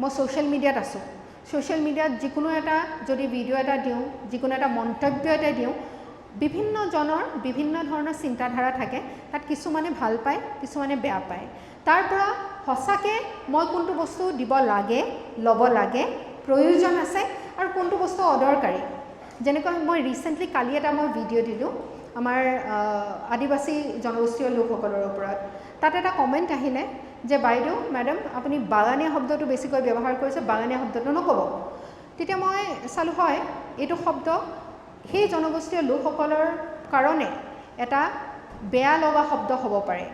মই ছ'চিয়েল মিডিয়াত আছোঁ ছ'চিয়েল মিডিয়াত যিকোনো এটা যদি ভিডিঅ' এটা দিওঁ যিকোনো এটা মন্তব্য এটা দিওঁ বিভিন্নজনৰ বিভিন্ন ধৰণৰ চিন্তাধাৰা থাকে তাত কিছুমানে ভাল পায় কিছুমানে বেয়া পায় তাৰ পৰা সঁচাকৈ মই কোনটো বস্তু দিব লাগে ল'ব লাগে প্ৰয়োজন আছে আৰু কোনটো বস্তু অদৰকাৰী যেনেকৈ মই ৰিচেণ্টলি কালি এটা মই ভিডিঅ' দিলোঁ আমাৰ আদিবাসী জনগোষ্ঠীয় লোকসকলৰ ওপৰত তাত এটা কমেণ্ট আহিলে যে বাইদেউ মেডাম আপুনি বাগানীয়া শব্দটো বেছিকৈ ব্যৱহাৰ কৰিছে বাগানীয়া শব্দটো নক'ব তেতিয়া মই চালোঁ হয় এইটো শব্দ সেই জনগোষ্ঠীয় লোকসকলৰ কাৰণে এটা বেয়া লগা শব্দ হ'ব পাৰে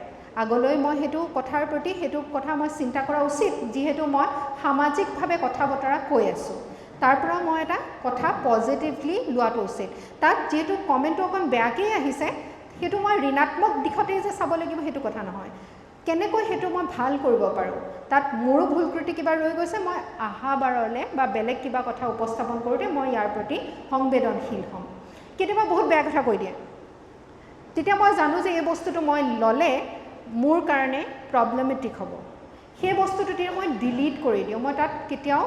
আগলৈ মই সেইটো কথাৰ প্ৰতি সেইটো কথা মই চিন্তা কৰা উচিত যিহেতু মই সামাজিকভাৱে কথা বতৰা কৈ আছোঁ তাৰ পৰা মই এটা কথা পজিটিভলি লোৱাটো উচিত তাত যিহেতু কমেণ্টটো অকণ বেয়াকৈ আহিছে সেইটো মই ঋণাত্মক দিশতেই যে চাব লাগিব সেইটো কথা নহয় কেনেকৈ সেইটো মই ভাল কৰিব পাৰোঁ তাত মোৰো ভুল ত্ৰুটি কিবা ৰৈ গৈছে মই আহাবাৰলৈ বা বেলেগ কিবা কথা উপস্থাপন কৰোঁতে মই ইয়াৰ প্ৰতি সংবেদনশীল হ'ম কেতিয়াবা বহুত বেয়া কথা কৈ দিয়ে তেতিয়া মই জানো যে এই বস্তুটো মই ল'লে মোৰ কাৰণে প্ৰব্লেমেটিক হ'ব সেই বস্তুটো তেতিয়া মই ডিলিট কৰি দিওঁ মই তাত কেতিয়াও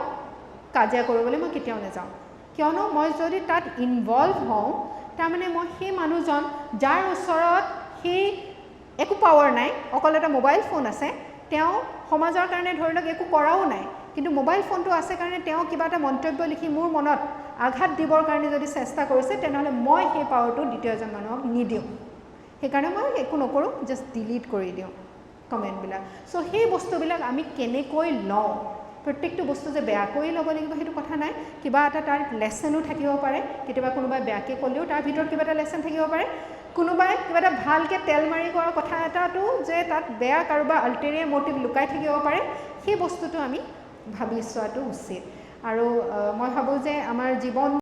কাজিয়া কৰিবলৈ মই কেতিয়াও নাযাওঁ কিয়নো মই যদি তাত ইনভলভ হওঁ তাৰমানে মই সেই মানুহজন যাৰ ওচৰত সেই একো পাৱাৰ নাই অকল এটা মোবাইল ফোন আছে তেওঁ সমাজৰ কাৰণে ধৰি লওক একো কৰাও নাই কিন্তু মোবাইল ফোনটো আছে কাৰণে তেওঁ কিবা এটা মন্তব্য লিখি মোৰ মনত আঘাত দিবৰ কাৰণে যদি চেষ্টা কৰিছে তেনেহ'লে মই সেই পাৱাৰটো দ্বিতীয় এজন মানুহক নিদিওঁ সেইকাৰণে মই একো নকৰোঁ জাষ্ট ডিলিট কৰি দিওঁ কমেণ্টবিলাক চ' সেই বস্তুবিলাক আমি কেনেকৈ লওঁ প্ৰত্যেকটো বস্তু যে বেয়াকৈ ল'ব লাগিব সেইটো কথা নাই কিবা এটা তাৰ লেচনো থাকিব পাৰে কেতিয়াবা কোনোবাই বেয়াকৈ ক'লেও তাৰ ভিতৰত কিবা এটা লেচন থাকিব পাৰে কোনোবাই কিবা এটা ভালকৈ তেল মাৰি কৰা কথা এটাতো যে তাত বেয়া কাৰোবাৰ আল্টেৰিয়াৰ মটিভ লুকাই থাকিব পাৰে সেই বস্তুটো আমি ভাবি চোৱাটো উচিত আৰু মই ভাবোঁ যে আমাৰ জীৱন